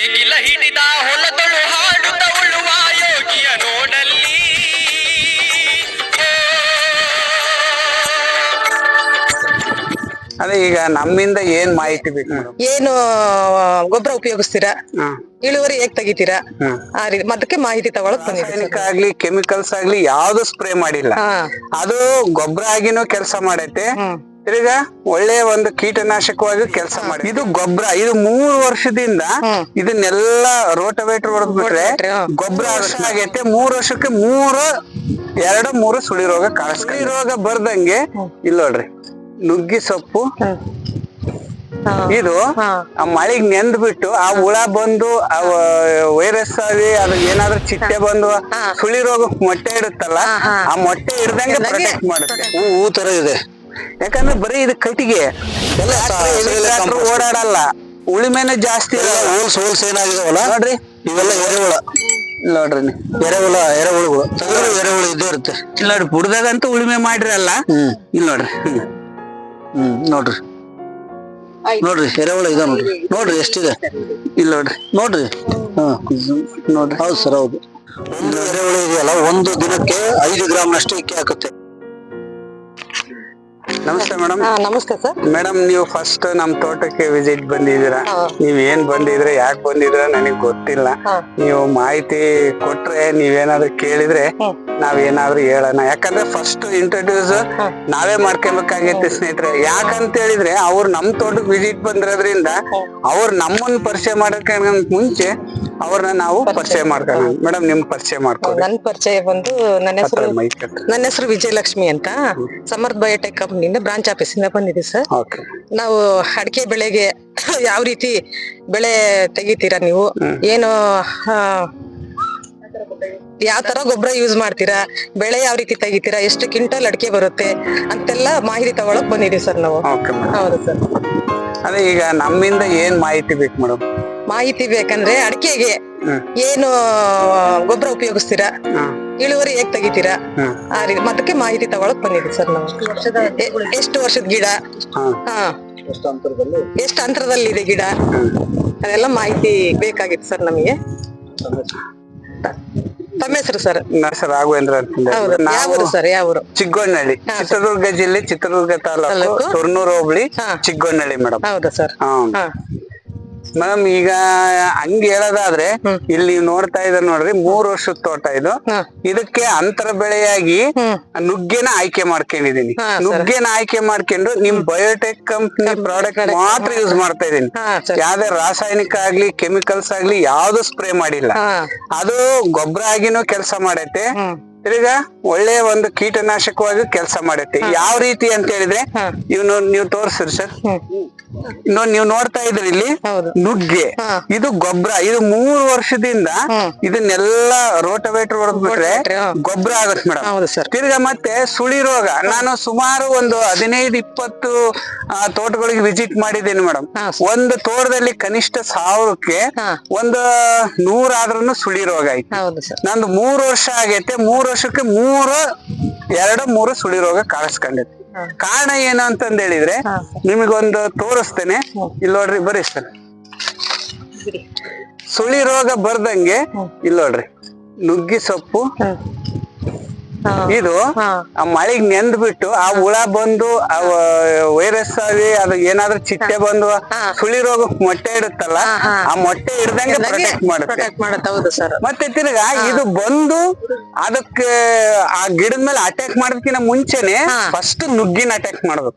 ನೇಗಿಲ ಹಿಡಿದ ಹೊಲದಳು ಹಾಡುತ್ತ ಉಳುವ ಯೋಗಿಯ ನೋಡಲ್ಲಿ ಅದೇ ಈಗ ನಮ್ಮಿಂದ ಏನ್ ಮಾಹಿತಿ ಬೇಕು ಮೇಡಮ್? ಏನು ಗೊಬ್ಬರ ಉಪಯೋಗಿಸ್ತೀರಾ, ಇಳುವರಿ ಹೇಗ್ ತೆಗಿತೀರಾ, ಆ ರೀತಿ ಅದಕ್ಕೆ ಮಾಹಿತಿ ತಗೊಳಕ್ ಬಂದಿದ್ದೀವಿ. ರಾಸಾಯನಿಕ ಆಗ್ಲಿ ಕೆಮಿಕಲ್ಸ್ ಆಗ್ಲಿ ಯಾವ್ದು ಸ್ಪ್ರೇ ಮಾಡಿಲ್ಲ. ಅದು ಗೊಬ್ಬರ ಆಗಿನೂ ಕೆಲಸ ಮಾಡೈತೆ, ತಿರ್ಗ ಒಳ್ಳೆ ಒಂದು ಕೀಟನಾಶಕವಾಗಿ ಕೆಲಸ ಮಾಡಿ. ಇದು ಗೊಬ್ಬರ, ಇದು 3 ವರ್ಷದಿಂದ ಇದನ್ನೆಲ್ಲ ರೋಟವೇಟರ್ ಹೊಡೆದ್ಬಿಟ್ರೆ ಗೊಬ್ಬರ ಆಗೈತೆ. 3 ವರ್ಷಕ್ಕೆ 3 ಸುಳಿ ರೋಗ ಕಾಣಿಸ್ಕೊಳ್ಳಿ. ಸುಳಿ ರೋಗ ಬರ್ದಂಗೆ ಇಲ್ಲ ನೋಡ್ರಿ, ನುಗ್ಗಿ ಸೊಪ್ಪು ಇದು ಆ ಮಳೆಗ್ ನೆಂದ್ಬಿಟ್ಟು ಆ ಹುಳ ಬಂದು ಆ ವೈರಸ್ ಆಗಿ ಅದು ಏನಾದ್ರೂ ಚಿಟ್ಟೆ ಬಂದು ಸುಳಿ ರೋಗ ಮೊಟ್ಟೆ ಇಡುತ್ತಲ್ಲ, ಆ ಮೊಟ್ಟೆ ಇಡ್ದಂಗೆ ಪ್ರೊಟೆಕ್ಟ್ ಮಾಡುತ್ತೆ. ಹೂ ತರ ಇದೆ. ಯಾಕಂದ್ರೆ ಬರೀ ಇದು ಕಟ್ಟಿಗೆ ಓಡಾಡಲ್ಲ, ಉಳಿಮೆನೆ ಜಾಸ್ತಿ ಹೋಲ್ಸ್ ಏನಾಗಿದಾವಲ್ಲ ನೋಡ್ರಿ, ಇವೆಲ್ಲ ಎರೆಹುಳ ನೋಡ್ರಿ, ಎರೆಹುಳುಗಳು ಎರೆಹುಳು ಇದ್ದೇ ಇರುತ್ತೆ. ಇಲ್ಲ ನೋಡ್ರಿ, ಬುಡದಾಗಂತೂ ಉಳಿಮೆ ಮಾಡಿರಲ್ಲ. ಇಲ್ಲ ನೋಡ್ರಿ, ನೋಡ್ರಿ ನೋಡ್ರಿ ಎರೆಹುಳ ಇದೆ ನೋಡ್ರಿ, ನೋಡ್ರಿ ಎಷ್ಟಿದೆ. ಇಲ್ಲ ನೋಡ್ರಿ, ನೋಡ್ರಿ ನೋಡ್ರಿ. ಹೌದು ಸರ್, ಹೌದು. ಒಂದು ಎರೆಹುಳ ಇದೆಯಲ್ಲ, ಒಂದು ದಿನಕ್ಕೆ 5 ಗ್ರಾಮ್ನಷ್ಟು ಅಕ್ಕಿ ಹಾಕುತ್ತೆ. ನಮಸ್ತೆ ಮೇಡಮ್. ನಮಸ್ತೆ ಸರ್. ಮೇಡಮ್, ನೀವು ಫಸ್ಟ್ ನಮ್ ತೋಟಕ್ಕೆ ವಿಸಿಟ್ ಬಂದಿದ್ದೀರಾ. ನೀವ್ ಏನ್ ಬಂದಿದ್ರೆ, ಯಾಕೆ ಬಂದಿದ್ರ ನನಗ್ ಗೊತ್ತಿಲ್ಲ. ನೀವು ಮಾಹಿತಿ ಕೊಟ್ರೆ, ನೀವೇನಾದ್ರು ಕೇಳಿದ್ರೆ ನಾವೇನಾದ್ರೂ ಹೇಳೋಣ. ಯಾಕಂದ್ರೆ ಫಸ್ಟ್ ಇಂಟ್ರೊಡ್ಯೂಸ್ ನಾವೇ ಮಾಡ್ಕೊಬೇಕಾಗೈತೆ ಸ್ನೇಹಿತರೆ. ಯಾಕಂತ ಹೇಳಿದ್ರೆ ಅವ್ರು ನಮ್ ತೋಟಕ್ಕೆ ವಿಸಿಟ್ ಬಂದಿರೋದ್ರಿಂದ ಅವ್ರು ನಮ್ಮನ್ನ ಪರಿಚಯ ಮಾಡೋಕೆ ಮುಂಚೆ ಅವ್ರನ್ನ ನಾವು ಪರಿಚಯ ಮಾಡ್ಕೊಳ್ಳೋಣ. ಮೇಡಮ್, ನಿಮ್ ಪರಿಚಯ ಮಾಡ್ಕೊಳ್ಳಿ. ನನ್ ಪರಿಚಯ ಬಂದು ನನ್ನ ಹೆಸರು ವಿಜಯಲಕ್ಷ್ಮಿ ಅಂತ, ಸಮರ್ಥ ಬಯೋಟೆಕ್ ಕಂಪನಿಯಿಂದ ಬ್ರಾಂಚ್ ಆಫೀಸ್ ಇಂದ ಬಂದಿದ್ದೀವಿ ಸರ್. ನಾವು ಅಡಿಕೆ ಬೆಳೆಗೆ ಯಾವ ರೀತಿ ಬೆಳೆ ತೆಗಿತೀರಾ ನೀವು, ಏನು ಯಾವ ತರ ಗೊಬ್ಬರ ಯೂಸ್ ಮಾಡ್ತೀರಾ, ಬೆಳೆ ಯಾವ ರೀತಿ ತೆಗಿತೀರಾ, ಎಷ್ಟು ಕ್ವಿಂಟಲ್ ಅಡಿಕೆ ಬರುತ್ತೆ ಅಂತೆಲ್ಲ ಮಾಹಿತಿ ತಗೊಳಕ್ ಬಂದಿದೀವಿ ಸರ್ ನಾವು. ಹೌದು ಸರ್. ಅದೇ ಈಗ ನಮ್ಮಿಂದ ಏನ್ ಮಾಹಿತಿ ಬೇಕು ಮೇಡಮ್? ಮಾಹಿತಿ ಬೇಕಂದ್ರೆ ಅಡಿಕೆಗೆ ಏನು ಗೊಬ್ಬರ ಉಪಯೋಗಿಸ್ತೀರಾ, ಇಳುವರಿ ಹೇಗ್ ತೆಗಿತೀರಾ, ಆ ರೀತಿ ಅದಕ್ಕೆ ಮಾಹಿತಿ ತಗೊಳಕ್ ಬಂದಿದ್ದೀವಿ ಸರ್ ನಾವು. ಎಷ್ಟು ವರ್ಷದ ಗಿಡ, ಎಷ್ಟು ಅಂತರದಲ್ಲಿ ಇದೆ ಗಿಡ, ಅದೆಲ್ಲ ಮಾಹಿತಿ ಬೇಕಾಗಿತ್ತು ಸರ್ ನಮಗೆ. ತಮ್ಮ ಹೆಸರು ಸರ್? ಸರ್ ರಾಘವೇಂದ್ರ ಅಂತ. ಯಾವೂರು ಸರ್? ಯಾವೂರು? ಚಿಕ್ಕೋನಹಳ್ಳಿ, ಚಿತ್ರದುರ್ಗ ಜಿಲ್ಲೆ, ಚಿತ್ರದುರ್ಗ ತಾಲೂಕು, ತೊರ್ನೂರು ಹೋಬಳಿ, ಚಿಕ್ಕೋನಹಳ್ಳಿ ಮೇಡಮ್. ಹೌದಾ ಸರ್? ಮೇಡಮ್, ಈಗ ಹಂಗ ಹೇಳೋದಾದ್ರೆ ಇಲ್ಲಿ ನೀವು ನೋಡ್ತಾ ಇದ್ದಾರೆ ನೋಡ್ರಿ, 3 ವರ್ಷದ ತೋಟ ಇದು. ಇದಕ್ಕೆ ಅಂತರ ಬೆಳೆಯಾಗಿ ನುಗ್ಗೆನ ಆಯ್ಕೆ ಮಾಡ್ಕೊಂಡಿದೀನಿ. ನುಗ್ಗೆನ ಆಯ್ಕೆ ಮಾಡ್ಕೊಂಡು ನಿಮ್ ಬಯೋಟೆಕ್ ಕಂಪ್ನಿ ಪ್ರಾಡಕ್ಟ್ ಮಾತ್ರ ಯೂಸ್ ಮಾಡ್ತಾ ಇದೀನಿ. ಯಾವ್ದೇ ರಾಸಾಯನಿಕ ಆಗ್ಲಿ ಕೆಮಿಕಲ್ಸ್ ಆಗ್ಲಿ ಯಾವ್ದು ಸ್ಪ್ರೇ ಮಾಡಿಲ್ಲ. ಅದು ಗೊಬ್ಬರ ಆಗಿನೂ ಕೆಲಸ ಮಾಡೈತೆ, ತಿರ್ಗ ಒಳ್ಳೆ ಒಂದು ಕೀಟನಾಶಕವಾಗಿ ಕೆಲಸ ಮಾಡೈತೆ. ಯಾವ ರೀತಿ ಅಂತ ಹೇಳಿದ್ರೆ ಇವನು ನೀವು ತೋರಿಸ್ರಿ ಸರ್. ನೀವು ನೋಡ್ತಾ ಇದ್ರಿ ಇಲ್ಲಿ ನುಗ್ಗೆ, ಇದು ಗೊಬ್ಬರ. ಇದು 3 ವರ್ಷದಿಂದ ಇದನ್ನೆಲ್ಲ ರೋಟವೇಟರ್ ಹೊಡೆದ್ಬಿಟ್ರೆ ಗೊಬ್ಬರ ಆಗತ್ತೆ ಮೇಡಮ್. ತಿರ್ಗಾ ಮತ್ತೆ ಸುಳಿ ರೋಗ, ನಾನು ಸುಮಾರು ಒಂದು 15-20 ತೋಟಗಳಿಗೆ ವಿಸಿಟ್ ಮಾಡಿದ್ದೀನಿ ಮೇಡಮ್. ಒಂದು ತೋಟದಲ್ಲಿ ಕನಿಷ್ಠ 1000ಕ್ಕೆ ಒಂದು 100 ಆದ್ರೂ ಸುಳಿ ರೋಗ ಐತೆ. ನಂದು 3 ವರ್ಷ ಆಗೈತೆ. 3 ವರ್ಷಕ್ಕೆ 3 ಸುಳಿ ರೋಗ ಕಾಣಿಸ್ಕೊಂಡೈತಿ. ಕಾರಣ ಏನು ಅಂತಂದ ಹೇಳಿದ್ರೆ ನಿಮಗೊಂದು ತೋರಿಸ್ತೇನೆ. ಇಲ್ಲಿ ನೋಡ್ರಿ, ಬರೀ ಸರ್, ಸುಳಿ ರೋಗ ಬರ್ದಂಗೆ ಇಲ್ಲಿ ನೋಡ್ರಿ, ನುಗ್ಗಿ ಸೊಪ್ಪು ಇದು ಆ ಮಳೆಗ್ ನೆಂದ್ಬಿಟ್ಟು ಆ ಹುಳ ಬಂದು ಆ ವೈರಸ್ ಆಗಿ ಅದು ಏನಾದ್ರೂ ಚಿಟ್ಟೆ ಬಂದು ಸುಳಿ ರೋಗ ಮೊಟ್ಟೆ ಇಡುತ್ತಲ್ಲ, ಆ ಮೊಟ್ಟೆ ಇಡ್ದಂಗೆ ಪ್ರೊಟೆಕ್ಟ್ ಮಾಡುತ್ತೆ. ಮತ್ತೆ ತಿರ್ಗಾ ಇದು ಬಂದು ಅದಕ್ಕೆ ಆ ಗಿಡದ ಮೇಲೆ ಅಟ್ಯಾಕ್ ಮಾಡೋದಕ್ಕಿಂತ ಮುಂಚೆನೆ ಫಸ್ಟ್ ನುಗ್ಗಿನ ಅಟ್ಯಾಕ್ ಮಾಡ್ಬೇಕು.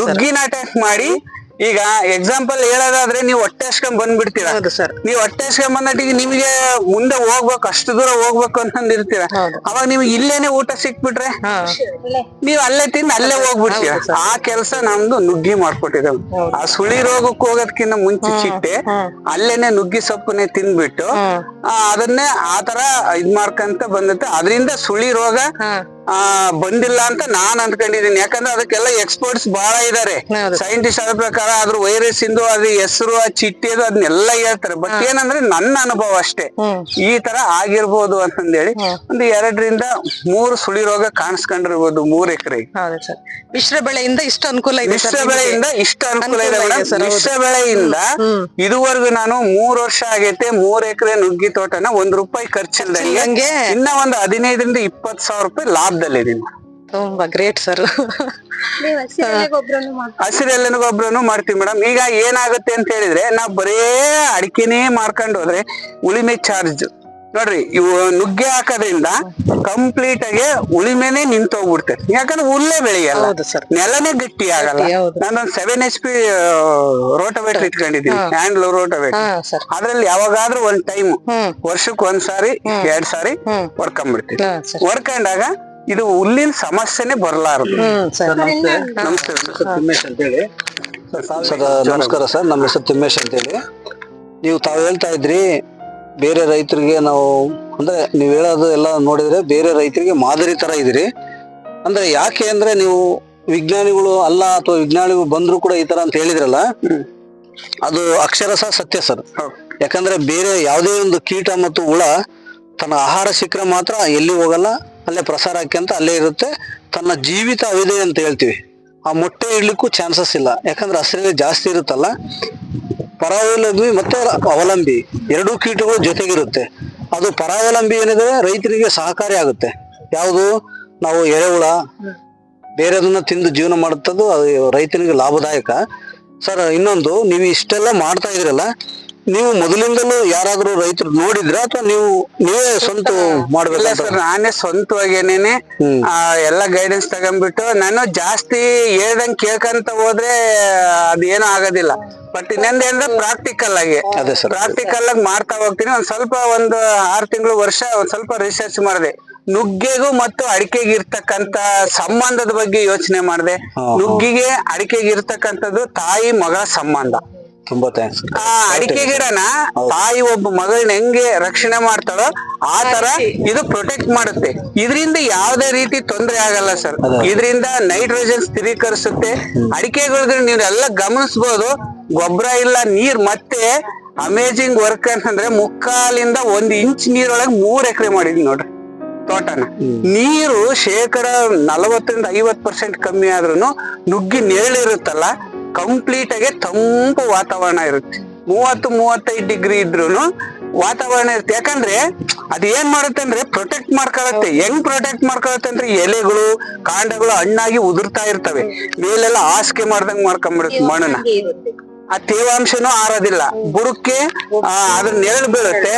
ನುಗ್ಗಿನ ಅಟ್ಯಾಕ್ ಮಾಡಿ, ಈಗ ಎಕ್ಸಾಂಪಲ್ ಹೇಳೋದಾದ್ರೆ ನೀವು ಹೊಟ್ಟೆ ಹಸ್ಕೊಂಡ್ ಬಂದ್ಬಿಡ್ತೀರಾ. ನೀವು ಹೊಟ್ಟೆ ಹಸ್ಕೊಂಡ್ ಬಂದಟ್ಟಿಗೆ ನಿಮಗೆ ಮುಂದೆ ಹೋಗ್ಬೇಕು, ಅಷ್ಟು ದೂರ ಹೋಗ್ಬೇಕು ಅಂತಂದಿರ್ತೀರ. ಅವಾಗ ನಿಮ್ಗೆ ಇಲ್ಲೇನೆ ಊಟ ಸಿಕ್ಬಿಟ್ರೆ ನೀವ್ ಅಲ್ಲೇ ತಿಂದು ಅಲ್ಲೇ ಹೋಗ್ಬಿಡ್ತೀರ. ಆ ಕೆಲ್ಸ ನಮ್ದು ನುಗ್ಗಿ ಮಾಡ್ಕೊಟ್ಟಿದ್ದೇವೆ. ಆ ಸುಳಿ ರೋಗಕ್ಕೆ ಹೋಗೋದಕ್ಕಿಂತ ಮುಂಚೆ ಚಿಟ್ಟೆ ಅಲ್ಲೇನೆ ನುಗ್ಗಿ ಸೊಪ್ಪನ್ನೇ ತಿಂದ್ಬಿಟ್ಟು ಅದನ್ನೇ ಆತರ ಇದ್ ಮಾಡ್ಕಂತ ಬಂದತ್ತೆ. ಅದರಿಂದ ಸುಳಿ ರೋಗ ಬಂದಿಲ್ಲ ಅಂತ ನಾನ್ ಅಂದ್ಕೊಂಡಿದೀನಿ. ಯಾಕಂದ್ರೆ ಅದಕ್ಕೆಲ್ಲ ಎಕ್ಸ್ಪರ್ಟ್ಸ್ ಬಹಳ ಇದಾರೆ, ಸೈಂಟಿಸ್ಟ್ ಅದ್ರ ಪ್ರಕಾರ ಅದ್ರ ವೈರಸ್ ಇಂದು ಅದ್ರ ಹೆಸರು ಆ ಚಿಟ್ಟಿದು ಅದನ್ನೆಲ್ಲ ಹೇಳ್ತಾರೆ. ಬಟ್ ಏನಂದ್ರೆ ನನ್ನ ಅನುಭವ ಅಷ್ಟೇ, ಈ ತರ ಆಗಿರ್ಬೋದು ಅಂತಂದೇಳಿ. ಒಂದು 2 ರಿಂದ 3 ಸುಳಿ ರೋಗ ಕಾಣಿಸ್ಕೊಂಡಿರ್ಬೋದು 3 ಎಕರೆ. ಮಿಶ್ರ ಬೆಳೆಯಿಂದ ಇಷ್ಟು ಅನುಕೂಲ ಇದೆ. ಮಿಶ್ರ ಬೆಳೆಯಿಂದ ಇಷ್ಟು ಅನುಕೂಲ ಇದೆ ಮೇಡಮ್. ಮಿಶ್ರ ಬೆಳೆಯಿಂದ ಇದುವರೆಗೂ ನಾನು 3 ವರ್ಷ ಆಗೈತೆ 3 ಎಕರೆ ನುಗ್ಗಿ ತೋಟನ ₹1 ಖರ್ಚಿಲ್ದಂಗೆ ಇನ್ನ ಒಂದು 15 ರಿಂದ 20 ಸಾವಿರ ರೂಪಾಯಿ ಲಾಭದಲ್ಲಿದ್ದೀನಿ. ತುಂಬಾ ಗ್ರೇಟ್ ಸರ್. ಹಸಿರೆಲೆನ ಗೊಬ್ಬರನು ಮಾಡ್ತೀವಿ ಮೇಡಮ್. ಈಗ ಏನಾಗುತ್ತೆ ಅಂತ ಹೇಳಿದ್ರೆ ನಾವ್ ಬರೇ ಅಡಿಕೆನೇ ಮಾಡ್ಕೊಂಡು ಹೋದ್ರೆ ಉಳಿಮೆ ಚಾರ್ಜ್ ನೋಡ್ರಿ, ಇವು ನುಗ್ಗೆ ಹಾಕೋದ್ರಿಂದ ಕಂಪ್ಲೀಟ್ ಆಗಿ ಉಳಿಮೆನೆ ನಿಂತೋಗ್ಬಿಡ್ತದೆ. ಯಾಕಂದ್ರೆ ಹುಲ್ಲೇ ಬೆಳೆಯಲ್ಲ, ನೆಲನೇ ಗಟ್ಟಿ ಆಗಲ್ಲ. ನಾನೊಂದು 7 HP ರೋಟೋವೇಟರ್ ಇಟ್ಕೊಂಡಿದ್ದೀನಿ, ಹ್ಯಾಂಡ್ಲ್ ರೋಟೋವೇಟರ್. ಅದ್ರಲ್ಲಿ ಯಾವಾಗಾದ್ರೂ ಒಂದ್ ಟೈಮ್ ವರ್ಷಕ್ಕೆ 1 ಸಾರಿ 2 ಸಾರಿ ಹೊಡ್ಕೊಂಡ್ಬಿಡ್ತೀವಿ. ಹೊಡ್ಕೊಂಡಾಗ ಇದು ಹುಲ್ಲಿನ ಸಮಸ್ಯೆನೆ ಬರಲಾರದು. ನಮಸ್ತೆ, ತಿಮ್ಮೇಶ್ ಅಂತ ಹೇಳಿ ಸರ್. ನಮಸ್ಕಾರ ಸರ್, ನಮ್ಮ ಹೆಸರು ತಿಮ್ಮೇಶ್ ಅಂತ ಹೇಳಿ. ನೀವು ತಾವು ಹೇಳ್ತಾ ಇದ್ರಿ ಬೇರೆ ರೈತರಿಗೆ ನಾವು ಅಂದ್ರೆ ನೀವು ಹೇಳೋದು ಎಲ್ಲ ನೋಡಿದ್ರೆ ಬೇರೆ ರೈತರಿಗೆ ಮಾದರಿ ತರ ಇದ್ರಿ. ಅಂದ್ರೆ ಯಾಕೆ ಅಂದ್ರೆ ನೀವು ವಿಜ್ಞಾನಿಗಳು ಅಲ್ಲ ಅಥವಾ ವಿಜ್ಞಾನಿಗಳು ಬಂದ್ರು ಕೂಡ ಈ ತರ ಅಂತ ಹೇಳಿದ್ರಲ್ಲ, ಅದು ಅಕ್ಷರಶಃ ಸತ್ಯ ಸರ್. ಯಾಕಂದ್ರೆ ಬೇರೆ ಯಾವುದೇ ಒಂದು ಕೀಟ ಮತ್ತು ಹುಳ ತನ್ನ ಆಹಾರ ಸಿಕ್ಕರೆ ಮಾತ್ರ ಎಲ್ಲಿ ಹೋಗಲ್ಲ, ಅಲ್ಲೇ ಪ್ರಸಾರ ಹಾಕ್ಯಂತ ಅಲ್ಲೇ ಇರುತ್ತೆ. ತನ್ನ ಜೀವಿತ ಅವಿದೆ ಅಂತ ಹೇಳ್ತೀವಿ. ಆ ಮೊಟ್ಟೆ ಇಡ್ಲಿಕ್ಕೂ ಚಾನ್ಸಸ್ ಇಲ್ಲ, ಯಾಕಂದ್ರೆ ಹಸಿರು ಜಾಸ್ತಿ ಇರುತ್ತಲ್ಲ. ಪರಾವಲಂಬಿ ಮತ್ತೆ ಅವಲಂಬಿ 2 ಕೀಟಗಳು ಜೊತೆಗಿರುತ್ತೆ. ಅದು ಪರಾವಲಂಬಿ ಏನಿದೆ ರೈತರಿಗೆ ಸಹಕಾರಿ ಆಗುತ್ತೆ. ಯಾವುದು ನಾವು ಎರೆಹುಳ ಬೇರೆದನ್ನ ತಿಂದು ಜೀವನ ಮಾಡುತ್ತದು ಅದು ರೈತನಿಗೆ ಲಾಭದಾಯಕ ಸರ್. ಇನ್ನೊಂದು, ನೀವು ಇಷ್ಟೆಲ್ಲ ಮಾಡ್ತಾ ಇದ್ರಲ್ಲ, ನೀವು ಮೊದಲಿಂದಲೂ ಯಾರಾದ್ರೂ ರೈತರು ನೋಡಿದ್ರ ಅಥವಾ ನೀವೇ ಸ್ವಂತ ಮಾಡ್ಬೇಕಲ್ಲ? ಸರ್, ನಾನೇ ಸ್ವಂತವಾಗೇನೇನೆ ಎಲ್ಲ ಗೈಡೆನ್ಸ್ ತಗೊಂಡ್ಬಿಟ್ಟು ನಾನು ಜಾಸ್ತಿ ಹೇಳ್ದಂಗ್ ಕೇಳ್ಕಂತ ಹೋದ್ರೆ ಅದೇನು ಆಗೋದಿಲ್ಲ. ಬಟ್ ಇನ್ನೊಂದೇಂದ್ರೆ ಪ್ರಾಕ್ಟಿಕಲ್ ಆಗಿ ಮಾಡ್ತಾ ಹೋಗ್ತೀನಿ. ಒಂದ್ ಸ್ವಲ್ಪ ಒಂದು 6 ತಿಂಗಳು ವರ್ಷ ಒಂದ್ ಸ್ವಲ್ಪ ರಿಸರ್ಚ್ ಮಾಡಿದೆ. ನುಗ್ಗೆಗೂ ಮತ್ತು ಅಡಿಕೆಗೆ ಇರ್ತಕ್ಕಂತ ಸಂಬಂಧದ ಬಗ್ಗೆ ಯೋಚನೆ ಮಾಡಿದೆ. ನುಗ್ಗಿಗೆ ಅಡಿಕೆಗೆ ಇರ್ತಕ್ಕಂಥದ್ದು ತಾಯಿ ಮಗಳ ಸಂಬಂಧ. ತುಂಬಾ ಥ್ಯಾಂಕ್ಸ್. ಅಡಿಕೆ ಗಿಡನ ತಾಯಿ ಒಬ್ಬ ಮಗಳನ್ನ ಹೆಂಗೆ ರಕ್ಷಣೆ ಮಾಡ್ತಾಳೋ ಆ ತರ ಇದು ಪ್ರೊಟೆಕ್ಟ್ ಮಾಡುತ್ತೆ. ಇದರಿಂದ ಯಾವ್ದೇ ರೀತಿ ತೊಂದರೆ ಆಗಲ್ಲ ಸರ್. ಇದರಿಂದ ನೈಟ್ರೋಜನ್ ಸ್ಥಿರೀಕರಿಸುತ್ತೆ. ಅಡಿಕೆಗಳಿಗೆ ನೀವೆಲ್ಲ ಗಮನಿಸಬಹುದು, ಗೊಬ್ಬರ ಇಲ್ಲ, ನೀರ್ ಮತ್ತೆ ಅಮೇಜಿಂಗ್ ವರ್ಕ್ ಅಂತಂದ್ರೆ 3/4 ಇಂದ 1 ಇಂಚ್ ನೀರೊಳಗೆ 3 ಎಕರೆ ಮಾಡಿದ್ವಿ ನೋಡ್ರಿ ತೋಟನ. ನೀರು 40% ರಿಂದ 50% ಕಮ್ಮಿ ಆದ್ರೂ ನುಗ್ಗಿ ನೆರಳಿರುತ್ತಲ್ಲ, ಕಂಪ್ಲೀಟ್ ಆಗಿ ತಂಪು ವಾತಾವರಣ ಇರುತ್ತೆ. 30-35 ಡಿಗ್ರಿ ಇದ್ರೂನು ವಾತಾವರಣ ಇರುತ್ತೆ. ಯಾಕಂದ್ರೆ ಅದ್ ಏನ್ ಮಾಡುತ್ತೆ ಅಂದ್ರೆ ಪ್ರೊಟೆಕ್ಟ್ ಮಾಡ್ಕೊಳತ್ತೆ. ಹೆಂಗ್ ಪ್ರೊಟೆಕ್ಟ್ ಮಾಡ್ಕೊಳತ್ತೆ ಅಂದ್ರೆ ಎಲೆಗಳು ಕಾಂಡಗಳು ಹಣ್ಣಾಗಿ ಉದುರ್ತಾ ಇರ್ತವೆ, ಮೇಲೆಲ್ಲ ಹಾಸಿಗೆ ಮಾಡ್ದಂಗ್ ಮಾಡ್ಕೊಂಡ್ಬಿಡುತ್ತೆ ಮಣ್ಣನ್ನ. ಆ ತೇವಾಂಶನೂ ಆರೋದಿಲ್ಲ, ಬುಡಕ್ಕೆ ಅದ್ರ ನೆರಳು ಬೀಳುತ್ತೆ,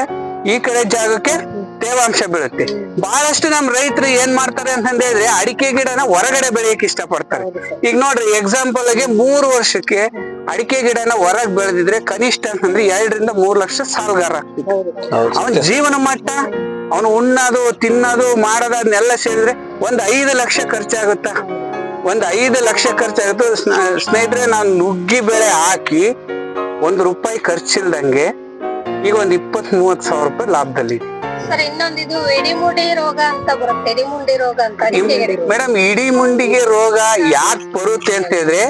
ಈ ಕಡೆ ಜಾಗಕ್ಕೆ ತೇವಾಂಶ ಬೀಳುತ್ತೆ. ಬಹಳಷ್ಟು ನಮ್ ರೈತರು ಏನ್ ಮಾಡ್ತಾರೆ ಅಂತ ಹೇಳಿದ್ರೆ ಅಡಿಕೆ ಗಿಡನ ಹೊರಗಡೆ ಬೆಳೆಯಕ್ಕೆ ಇಷ್ಟಪಡ್ತಾರೆ. ಈಗ ನೋಡ್ರಿ, ಎಕ್ಸಾಂಪಲ್ ಆಗಿ 3 ವರ್ಷಕ್ಕೆ ಅಡಿಕೆ ಗಿಡನ ಹೊರಗೆ ಬೆಳೆದಿದ್ರೆ ಕನಿಷ್ಠ ಅಂತಂದ್ರೆ 2 ರಿಂದ 3 ಲಕ್ಷ ಸಾಲಗಾರ ಆಗ್ತಿತ್ತು. ಅವನ ಜೀವನ ಮಟ್ಟ, ಅವನು ಉಣ್ಣೋದು ತಿನ್ನೋದು ಮಾಡೋದು ಅದನ್ನೆಲ್ಲ ಸೇರಿದ್ರೆ ಒಂದ್ 5 ಲಕ್ಷ ಖರ್ಚಾಗುತ್ತ. ಒಂದ್ 5 ಲಕ್ಷ ಖರ್ಚಾಗುತ್ತೆ. ಸ್ನೇಹಿತರೆ, ನಾನು ನುಗ್ಗಿ ಬೆಳೆ ಹಾಕಿ ₹1 ಖರ್ಚಿಲ್ದಂಗೆ ಈಗ ಒಂದ್ 20-30 ಸಾವಿರ ರೂಪಾಯಿ ಲಾಭದಲ್ಲಿ. ಸರ್, ಇನ್ನೊಂದಿದು ಎಡಿಮುಂಡಿ ರೋಗ ಅಂತ ಬರುತ್ತೆ. ಎಡಿಮುಂಡಿ ರೋಗ ಅಂತ ಮೇಡಮ್, ಇಡೀ ಮುಂಡಿಗೆ ರೋಗ ಯಾಕೆ ಬರುತ್ತೆ ಅಂತ ಹೇಳಿದ್ರೆ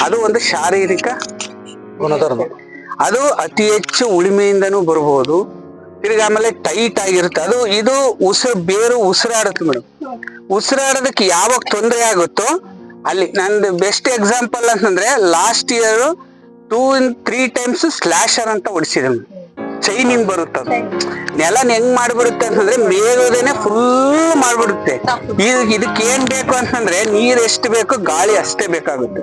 ಅದು ಒಂದು ಶಾರೀರಿಕ ಗುಣಧರ್ಮ. ಅದು ಅತಿ ಹೆಚ್ಚು ಉಳಿಮೆಯಿಂದನೂ ಬರಬಹುದು. ತಿರ್ಗಿ ಆಮೇಲೆ ಟೈಟ್ ಆಗಿರುತ್ತೆ. ಇದು ಬೇರು ಉಸಿರಾಡುತ್ತೆ ಮೇಡಮ್. ಉಸಿರಾಡೋದಕ್ಕೆ ಯಾವಾಗ ತೊಂದರೆ ಆಗುತ್ತೋ ಅಲ್ಲಿ. ನಂದು ಬೆಸ್ಟ್ ಎಕ್ಸಾಂಪಲ್ ಅಂತಂದ್ರೆ ಲಾಸ್ಟ್ ಇಯರ್ 2-3 ಟೈಮ್ಸ್ ಸ್ಲಾಶರ್ ಅಂತ ಹೊಡಿಸಿದೆ. ಚೈನಿಂಗ್ ಬರುತ್ತೆ. ನೆಲನ ಹೆಂಗ್ ಮಾಡ್ಬಿಡುತ್ತೆ ಅಂತಂದ್ರೆ ಮೇಲೋದೇನೆ ಫುಲ್ ಮಾಡ್ಬಿಡುತ್ತೆ. ಇದಕ್ಕೆ ಏನ್ ಬೇಕು ಅಂತಂದ್ರೆ ನೀರ್ ಎಷ್ಟು ಬೇಕು, ಗಾಳಿ ಅಷ್ಟೇ ಬೇಕಾಗುತ್ತೆ.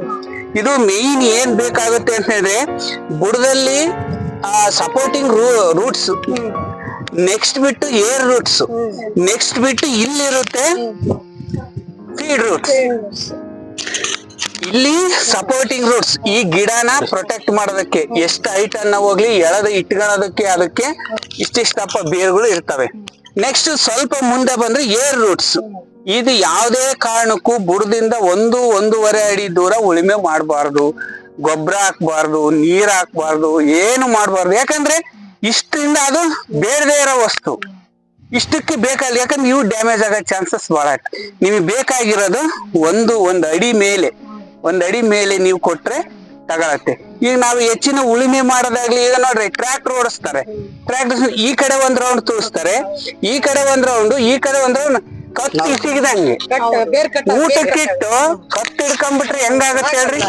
ಇದು ಮೇನ್ ಏನ್ ಬೇಕಾಗುತ್ತೆ ಅಂತ ಹೇಳಿದ್ರೆ ಬುಡದಲ್ಲಿ ಸಪೋರ್ಟಿಂಗ್ ರೂಟ್ಸ್, ನೆಕ್ಸ್ಟ್ ಬಿಟ್ಟು ಏರ್ ರೂಟ್ಸ್, ನೆಕ್ಸ್ಟ್ ಬಿಟ್ಟು ಇಲ್ಲಿರುತ್ತೆ ಫೀಡ್ ರೂಟ್ಸ್. ಇಲ್ಲಿ ಸಪೋರ್ಟಿಂಗ್ ರೂಟ್ಸ್ ಈ ಗಿಡನ ಪ್ರೊಟೆಕ್ಟ್ ಮಾಡೋದಕ್ಕೆ ಎಷ್ಟು ಹೈಟ್ ಅನ್ನ ಹೋಗ್ಲಿ ಎಳೆದು ಇಟ್ಕೊಳ್ಳೋದಕ್ಕೆ ಅದಕ್ಕೆ ಇಷ್ಟಿಷ್ಟಪ್ಪ ಬೇರುಗಳು ಇರ್ತವೆ. ನೆಕ್ಸ್ಟ್ ಸ್ವಲ್ಪ ಮುಂದೆ ಬಂದ್ರೆ ಏರ್ ರೂಟ್ಸ್. ಇದು ಯಾವುದೇ ಕಾರಣಕ್ಕೂ ಬುಡದಿಂದ 1-1.5 ಅಡಿ ದೂರ ಉಳಿಮೆ ಮಾಡಬಾರ್ದು, ಗೊಬ್ಬರ ಹಾಕ್ಬಾರ್ದು, ನೀರ್ ಹಾಕ್ಬಾರ್ದು, ಏನು ಮಾಡಬಾರ್ದು. ಯಾಕಂದ್ರೆ ಇಷ್ಟರಿಂದ ಅದು ಬೇಡದೇ ಇರೋ ವಸ್ತು. ಇಷ್ಟಕ್ಕೆ ಬೇಕಾಗಿಲ್ಲ, ಯಾಕಂದ್ರೆ ಇವು ಡ್ಯಾಮೇಜ್ ಆಗೋ ಚಾನ್ಸಸ್ ಬಹಳ ಇತ್ತು. ನಿಮಗೆ ಬೇಕಾಗಿರೋದು ಒಂದ್ ಅಡಿ ಮೇಲೆ ನೀವು ಕೊಟ್ರೆ ತಗೊಳತ್ತೆ. ಈಗ ನಾವು ಹೆಚ್ಚಿನ ಉಳುಮೆ ಮಾಡೋದಾಗ್ಲಿ, ಈಗ ನೋಡ್ರಿ ಟ್ರ್ಯಾಕ್ಟರ್ ಓಡಿಸ್ತಾರೆ, ಟ್ರ್ಯಾಕ್ಟರ್ ಈ ಕಡೆ ಒಂದ್ ರೌಂಡ್ ತೋರಿಸ್ತಾರೆ, ಈ ಕಡೆ ಒಂದ್ ರೌಂಡ್, ಈ ಕಡೆ ಒಂದ್ ರೌಂಡ್, ಕತ್ತು ಸಿಗದಂಗೆ ಊಟಕ್ಕಿಟ್ಟು ಕತ್ತು ಹಿಡ್ಕೊಂಡ್ಬಿಟ್ರೆ ಹೆಂಗಾಗತ್ತೆ ಹೇಳ್ರಿ,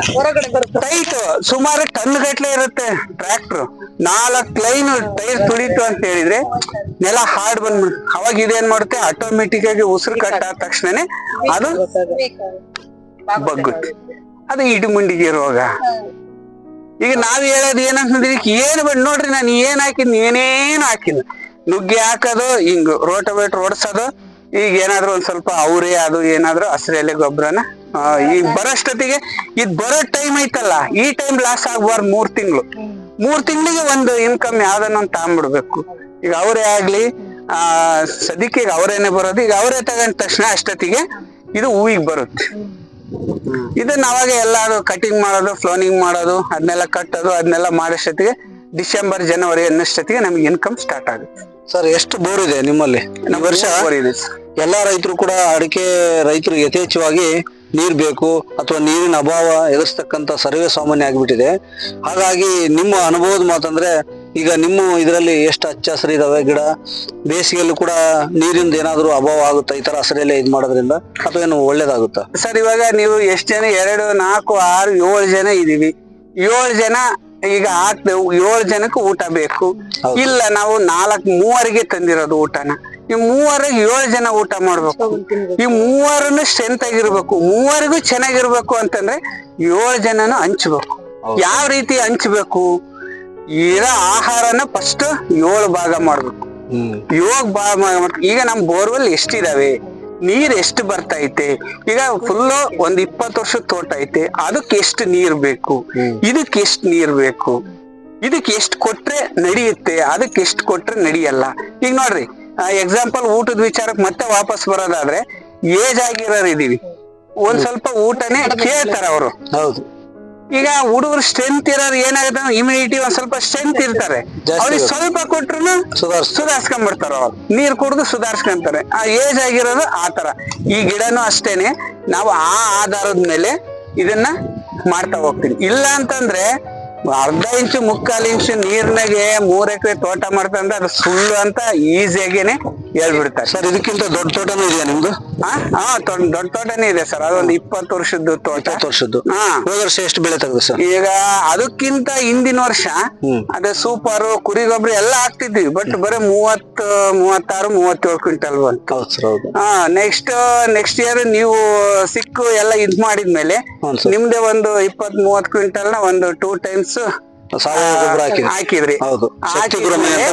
ಟೈಟ್ ಸುಮಾರು ಟನ್ ಗಟ್ಲೆ ಇರುತ್ತೆ ಟ್ರ್ಯಾಕ್ಟರ್. 4 ಲೈನ್ ಟೈರ್ ತುಳಿತು ಅಂತ ಹೇಳಿದ್ರೆ ನೆಲ ಹಾರ್ಡ್ ಬಂದ್ಬಿಡುತ್ತೆ. ಅವಾಗ ಇದೇನ್ ಮಾಡುತ್ತೆ, ಆಟೋಮೆಟಿಕ್ ಆಗಿ ಉಸಿರು ಕಟ್ಟ ಆದ ತಕ್ಷಣನೇ ಅದು ಬಗ್ಗುತ್ತೆ. ಅದು ಇಡುಮುಂಡಿಗೆ ರೋಗ. ಈಗ ನಾವ್ ಹೇಳೋದು ಏನಂತಂದ್ರೆ ಏನು ಬೇಡ ನೋಡ್ರಿ, ನಾನು ಏನ್ ಹಾಕಿದ್ನಿ, ಏನೇನು ಹಾಕಿಲ್ಲ. ನುಗ್ಗೆ ಹಾಕೋದು, ಹಿಂಗ್ ರೋಟೋವೇಟರ್ ಓಡಿಸೋದು, ಈಗ ಏನಾದ್ರು ಒಂದ್ ಸ್ವಲ್ಪ ಅವ್ರೆ ಅದು ಏನಾದ್ರು ಹಸಿರೆಲೆ ಗೊಬ್ಬರನ ಈಗ ಬರೋಷ್ಟೊತ್ತಿಗೆ ಇದ್ ಬರೋ ಟೈಮ್ ಐತಲ್ಲ, ಈ ಟೈಮ್ ಲಾಸ್ ಆಗ್ಬಾರ್ದು. 3 ತಿಂಗಳಿಗೆ ಒಂದು ಇನ್ಕಮ್ ಯಾವ್ದನ್ನ ಒಂದು ತಗೊಂಡ್ಬಿಡ್ಬೇಕು. ಈಗ ಅವರೇ ಆಗ್ಲಿ, ಸದ್ಯಕ್ಕೆ ಈಗ ಅವರೇನೆ ಬರೋದು. ಈಗ ಅವರೇ ತಗೊಂಡ ತಕ್ಷಣ ಅಷ್ಟೊತ್ತಿಗೆ ಇದು ಹೂವಿಗೆ ಬರುತ್ತೆ. ಇದನ್ನ ಅವಾಗ ಎಲ್ಲಾರು ಕಟಿಂಗ್ ಮಾಡೋದು, ಫ್ಲೋನಿಂಗ್ ಮಾಡೋದು, ಅದನ್ನೆಲ್ಲ ಕಟ್ಟೋದು, ಅದನ್ನೆಲ್ಲ ಮಾಡೋಷ್ಟೊತ್ತಿಗೆ ಡಿಸೆಂಬರ್ ಜನವರಿ ಅನ್ನೋಷ್ಟೊತ್ತಿಗೆ ನಮ್ಗೆ ಇನ್ಕಮ್ ಸ್ಟಾರ್ಟ್ ಆಗುತ್ತೆ. ಸರ್, ಎಷ್ಟು ಬೋರ್ ಇದೆ ನಿಮ್ಮಲ್ಲಿ? ಈ ವರ್ಷ ಎಲ್ಲಾ ರೈತರು ಕೂಡ, ಅಡಿಕೆ ರೈತರು ಯಥೇಚ್ಛವಾಗಿ ನೀರ್ ಬೇಕು ಅಥವಾ ನೀರಿನ ಅಭಾವ ಎದುರಿಸ್ತಕ್ಕಂತ ಸರ್ವೇ ಸಾಮಾನ್ಯ ಆಗಿಬಿಟ್ಟಿದೆ. ಹಾಗಾಗಿ ನಿಮ್ಮ ಅನುಭವದ ಮಾತಂದ್ರೆ, ಈಗ ನಿಮ್ಮ ಇದರಲ್ಲಿ ಎಷ್ಟು ಹಚ್ಚ ಹಸಿರು ಇದಾವೆ ಗಿಡ, ಬೇಸಿಗೆಯಲ್ಲೂ ಕೂಡ ನೀರಿಂದ ಏನಾದ್ರು ಅಭಾವ ಆಗುತ್ತಾ ಈ ತರ ಹಸಿರೆಲೆ ಇದ್ ಮಾಡೋದ್ರಿಂದ, ಅಥವಾ ಏನು ಒಳ್ಳೇದಾಗುತ್ತಾ? ಸರ್, ಇವಾಗ ನೀವು ಎಷ್ಟು ಜನ, 2, 4, 6, 7 ಜನ ಇದೀವಿ. 7 ಜನ ಈಗ ಹಾಕ್ತೇವೆ, 7 ಜನಕ್ಕೆ ಊಟ ಬೇಕು. ಇಲ್ಲ ನಾವು 3 ತಂದಿರೋದು ಊಟನ, ಈ 7 ಜನ ಊಟ ಮಾಡ್ಬೇಕು. ಈ 3 ಸ್ಟ್ರೆಂತ್ ಆಗಿರ್ಬೇಕು, 3 ಚೆನ್ನಾಗಿರ್ಬೇಕು ಅಂತಂದ್ರೆ 7 ಜನನು ಹಂಚ್ಬೇಕು. ಯಾವ ರೀತಿ ಹಂಚ್ಬೇಕು, ಇರೋ ಆಹಾರನ ಫಸ್ಟ್ 7 ಭಾಗ ಮಾಡ್ಬೇಕು. 7 ಭಾಗ ಮಾಡ್ಬೇಕು. ಈಗ ನಮ್ ಬೋರ್ವೆಲ್ ಎಷ್ಟಿದಾವೆ, ನೀರ್ ಎಷ್ಟು ಬರ್ತೈತೆ, ಈಗ ಫುಲ್ ಒಂದ್ 20 ವರ್ಷದ ತೋಟ ಐತೆ, ಅದಕ್ಕೆ ಎಷ್ಟು ನೀರ್ ಬೇಕು, ಇದಕ್ಕೆ ಎಷ್ಟು ನೀರ್ ಬೇಕು, ಇದಕ್ಕೆ ಎಷ್ಟು ಕೊಟ್ರೆ ನಡೆಯುತ್ತೆ, ಅದಕ್ಕೆ ಎಷ್ಟು ಕೊಟ್ರೆ ನಡೆಯಲ್ಲ. ಈಗ ನೋಡ್ರಿ, ಎಕ್ಸಾಂಪಲ್ ಊಟದ ವಿಚಾರಕ್ಕೆ ಮತ್ತೆ ವಾಪಸ್ ಬರೋದಾದ್ರೆ, ಏಜ್ ಆಗಿರೋರು ಇದೀವಿ, ಒಂದ್ ಸ್ವಲ್ಪ ಊಟನೇ ಕೇಳ್ತಾರ ಅವರು. ಹೌದು. ಈಗ ಹುಡುಗರು ಸ್ಟ್ರೆಂತ್ ಇರೋರು ಏನಾಗುತ್ತೆ, ಇಮ್ಯುನಿಟಿ ಒಂದ್ ಸ್ವಲ್ಪ ಸ್ಟ್ರೆಂತ್ ಇರ್ತಾರೆ, ಅವ್ರಿಗೆ ಸ್ವಲ್ಪ ಕೊಟ್ರು ಸುಧಾರಿಸ್ಕೊಂಡ್ಬಿಡ್ತಾರ. ಅವ್ರು ನೀರ್ ಕುಡಿದು ಸುಧಾರಿಸ್ಕೊಂತಾರೆ. ಆ ಏಜ್ ಆಗಿರೋದು ಆತರ. ಈ ಗಿಡನು ಅಷ್ಟೇನೆ, ನಾವು ಆ ಆಧಾರದ ಮೇಲೆ ಇದನ್ನ ಮಾಡ್ತಾ ಹೋಗ್ತೀವಿ. ಇಲ್ಲ ಅಂತಂದ್ರೆ ಅರ್ಧ ಇಂಚು 3/4 ಇಂಚು ನೀರ್ನಾಗೆ 3 ಎಕರೆ ತೋಟ ಮಾಡ್ತಂದ್ರೆ ಅದು ಸುಳ್ಳು ಅಂತ ಈಸಿಯಾಗೇನೆ ಹೇಳ್ಬಿಡ್ತಾರೆ. ಸರ್, ಇದಕ್ಕಿಂತ ದೊಡ್ಡ ತೋಟನೂ ಇದೆಯಾ ನಿಮ್ದು? ದೊಡ್ಡ ತೋಟನೇ ಇದೆ ಸರ್, ಅದೊಂದು 20 ವರ್ಷದ್ದು ತೋಟ. 20 ವರ್ಷದ್ದು. ಹೋದ ವರ್ಷ ಎಷ್ಟು ಬೆಳೆ ತೆಗೆದು ಸರ್? ಈಗ ಅದಕ್ಕಿಂತ ಹಿಂದಿನ ವರ್ಷ ಅದೇ ಸೂಪರ್ ಕುರಿ ಗೊಬ್ಬರ ಎಲ್ಲ ಹಾಕ್ತಿದ್ವಿ, ಬಟ್ ಬರೀ 30, 36, 37 ಕ್ವಿಂಟಲ್ ಬಂತು. ನೆಕ್ಸ್ಟ್ ಇಯರ್ ನೀವು ಸಿಕ್ಕು ಎಲ್ಲ ಇದ್ ಮಾಡಿದ್ಮೇಲೆ ನಿಮ್ದೆ ಒಂದು 20-30 ಕ್ವಿಂಟಲ್ ನ ಒಂದು 2 ಟೈಮ್ಸ್ ಸಾವಯವ ಗೊಬ್ಬರ ಹಾಕಿದ್ರಿ.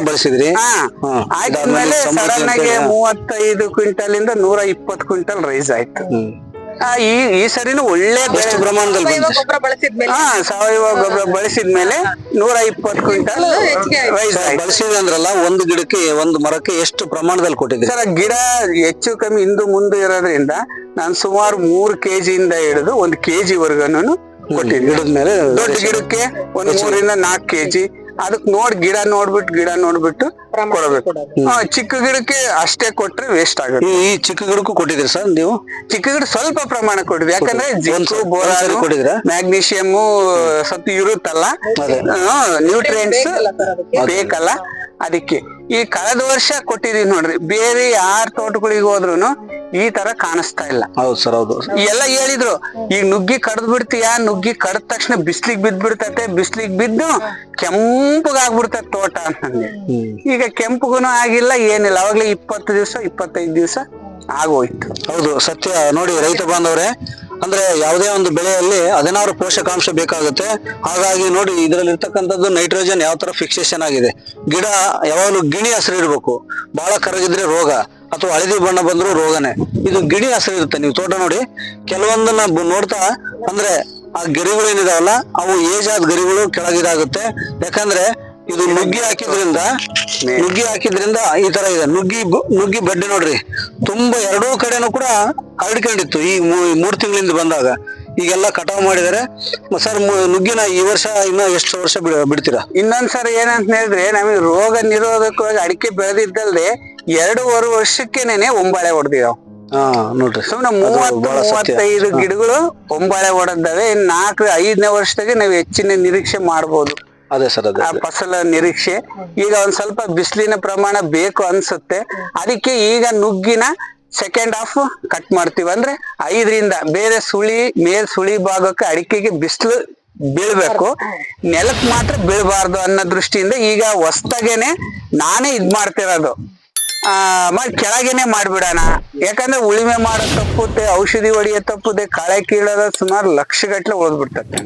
ಬಳಸಿದ್ರಿ. ಹಾಕಿದ್ಮೇಲೆ ಸಡನ್ ಆಗಿ 35 ಕ್ವಿಂಟಲ್ ಇಂದ 120 ಕ್ವಿಂಟಲ್ ರೈಸ್ ಆಯ್ತು. ಈ ಸರಿನೂ ಒಳ್ಳೆ ಪ್ರಮಾಣದಲ್ಲಿ ಸಾವಯವ ಗೊಬ್ಬರ ಬಳಸಿದ್ಮೇಲೆ 120 ಕ್ವಿಂಟಲ್ ರೈಸ್ ಬಳಸಿದ್ವಿ ಅಂದ್ರಲ್ಲ. ಒಂದು ಗಿಡಕ್ಕೆ, ಒಂದು ಮರಕ್ಕೆ ಎಷ್ಟು ಪ್ರಮಾಣದಲ್ಲಿ ಕೊಟ್ಟಿದ್ರಿ ಸರ್? ಗಿಡ ಹೆಚ್ಚು ಕಮ್ಮಿ ಹಿಂದು ಮುಂದೆ ಇರೋದ್ರಿಂದ ನಾನು ಸುಮಾರು 3 kg ಇಂದ ಹಿಡಿದು 1 kg ವರ್ಗನು ಕೊಟ್ಟಿದ್ವಿ. ಗಿಡದ ಮೇಲೆ ದೊಡ್ಡ ಗಿಡಕ್ಕೆ ಒಂದು 3 ಇಂದ 4 kg, ಅದಕ್ ಗಿಡ ನೋಡ್ಬಿಟ್ಟು ಕೊಡಬೇಕು. ಚಿಕ್ಕ ಗಿಡಕ್ಕೆ ಅಷ್ಟೇ ಕೊಟ್ರೆ ವೇಸ್ಟ್ ಆಗುತ್ತೆ. ಈ ಚಿಕ್ಕ ಗಿಡಕ್ಕೂ ಕೊಟ್ಟಿದ್ರಿ ಸರ್ ನೀವು? ಚಿಕ್ಕ ಗಿಡ ಸ್ವಲ್ಪ ಪ್ರಮಾಣ ಕೊಟ್ಟಿದ್ವಿ, ಯಾಕಂದ್ರೆ ಜಿಂಕು, ಬೋರಾನ್, ಮ್ಯಾಗ್ನೀಷಿಯಂ ಸ್ವಲ್ಪ ಇರುತ್ತಲ್ಲ, ನ್ಯೂಟ್ರಿಯೆಂಟ್ಸ್ ಬೇಕಲ್ಲ, ಅದಕ್ಕೆ. ಈ ಕಳೆದ ವರ್ಷ ಕೊಟ್ಟಿದೀವಿ ನೋಡ್ರಿ. ಬೇರೆ ಯಾರ ತೋಟಗಳಿಗೆ ಹೋದ್ರು ಈ ತರ ಕಾಣಿಸ್ತಾ ಇಲ್ಲ. ಹೌದು ಸರ್, ಹೌದು. ಎಲ್ಲ ಹೇಳಿದ್ರು, ಈಗ ನುಗ್ಗಿ ಕಡ್ದ್ ಬಿಡ್ತೀಯ, ನುಗ್ಗಿ ಕಡ್ದ ತಕ್ಷಣ ಬಿಸ್ಲಿಗೆ ಬಿದ್ದ್ಬಿಡ್ತತೆ, ಬಿಸ್ಲಿಗೆ ಬಿದ್ದು ಕೆಂಪಗಾಗ್ಬಿಡ್ತದೆ ತೋಟ ಅಂತಂದೆ. ಈಗ ಕೆಂಪುಗುನು ಆಗಿಲ್ಲ, ಏನಿಲ್ಲ. ಅವಾಗ್ಲೇ 20 ದಿವಸ 25 ದಿವಸ ಆಗೋಯ್ತು. ಹೌದು, ಸತ್ಯ. ನೋಡಿ ರೈತ ಬಾಂಧವರೇ, ಅಂದ್ರೆ ಯಾವುದೇ ಒಂದು ಬೆಳೆಯಲ್ಲಿ 16 ಪೋಷಕಾಂಶ ಬೇಕಾಗುತ್ತೆ. ಹಾಗಾಗಿ ನೋಡಿ, ಇದರಲ್ಲಿ ಇರ್ತಕ್ಕಂಥದ್ದು ನೈಟ್ರೋಜನ್ ಯಾವ ತರ ಫಿಕ್ಸೇಷನ್ ಆಗಿದೆ. ಗಿಡ ಯಾವಾಗಲೂ ಗಿಣಿ ಹಸಿರು ಇರ್ಬೇಕು. ಬಹಳ ಕರಗಿದ್ರೆ ರೋಗ, ಅಥವಾ ಹಳದಿ ಬಣ್ಣ ಬಂದ್ರು ರೋಗನೇ. ಇದು ಗಿಣಿ ಹಸಿರು ಇರುತ್ತೆ. ನೀವು ತೋಟ ನೋಡಿ, ಕೆಲವೊಂದನ್ನ ನೋಡ್ತಾ ಅಂದ್ರೆ ಆ ಗಿರಿಗಳು ಏನಿದಾವಲ್ಲ, ಅವು ಏಜ್ ಆದ ಗಿರಿಗಳು ಕೆಳಗಿದಾಗುತ್ತೆ. ಯಾಕಂದ್ರೆ ಇದು ನುಗ್ಗಿ ಹಾಕಿದ್ರಿಂದ ಈ ತರ ಇದೆ. ನುಗ್ಗಿ ಬಡ್ಡೆ ನೋಡ್ರಿ, ತುಂಬಾ ಎರಡೂ ಕಡೆನೂ ಕೂಡ ಹರಡ್ಕೊಂಡಿತ್ತು. ಈ 3 ತಿಂಗಳಿಂದ ಬಂದಾಗ ಈಗೆಲ್ಲ ಕಟಾವ್ ಮಾಡಿದಾರೆ. ಸರ್, ನುಗ್ಗಿನ ಈ ವರ್ಷ ಇನ್ನ ಎಷ್ಟು ವರ್ಷ ಬಿಡ್ತೀರಾ? ಇನ್ನೊಂದ್ಸರಿ ಏನಂತ ಹೇಳಿದ್ರೆ, ನಮಗೆ ರೋಗ ನಿರೋಧಕವಾಗಿ ಅಡಿಕೆ ಬೆಳೆದಿದ್ದಲ್ದೆ 2.5 ವರ್ಷಕ್ಕೆನೆ ಒಂಬಾಳೆ ಹೊಡೆದಿದಾವ್. ಹಾ ನೋಡ್ರಿ ಸುಮ್ನೆ ಅದು 30 ಬಹಳ ಸತ್ಯ. 35 ಗಿಡಗಳು ಒಂಬಾಳೆ ಹೊಡೆದವೆ. 4-5ನೇ ವರ್ಷದಾಗೆ ನಾವು ಹೆಚ್ಚಿನ ನಿರೀಕ್ಷೆ ಮಾಡ್ಬೋದು. ಅದೇ ಸರ್ ಅದೇ ಆ ಫಸಲ ನಿರೀಕ್ಷೆ. ಈಗ ಒಂದ್ ಸ್ವಲ್ಪ ಬಿಸಿಲಿನ ಪ್ರಮಾಣ ಬೇಕು ಅನ್ಸುತ್ತೆ. ಅದಕ್ಕೆ ಈಗ ನುಗ್ಗಿನ ಸೆಕೆಂಡ್ ಹಾಫ್ ಕಟ್ ಮಾಡ್ತೀವಿ. ಅಂದ್ರೆ 5ರಿಂದ ಬೇರೆ ಮೇಲ್ ಸುಳಿ ಭಾಗಕ್ಕೆ ಅಡಿಕೆಗೆ ಬಿಸಿಲು ಬೀಳ್ಬೇಕು, ನೆಲಕ್ ಮಾತ್ರ ಬೀಳ್ಬಾರ್ದು ಅನ್ನೋ ದೃಷ್ಟಿಯಿಂದ ಈಗ ಹೊಸ್ದಾಗೇನೆ ನಾನೇ ಇದ್ ಮಾಡ್ತಿರೋದು. ಕೆಳಗೇನೆ ಮಾಡ್ಬಿಡೋಣ. ಯಾಕಂದ್ರೆ ಉಳಿಮೆ ಮಾಡೋ ತಪ್ಪುತ್ತೆ, ಔಷಧಿ ಹೊಡಿಯೋ ತಪ್ಪುತ್ತೆ, ಕಳೆ ಕೀಳೋದ ಸುಮಾರು ಲಕ್ಷಗಟ್ಲೆ ಓದ್ಬಿಡ್ತದೆ.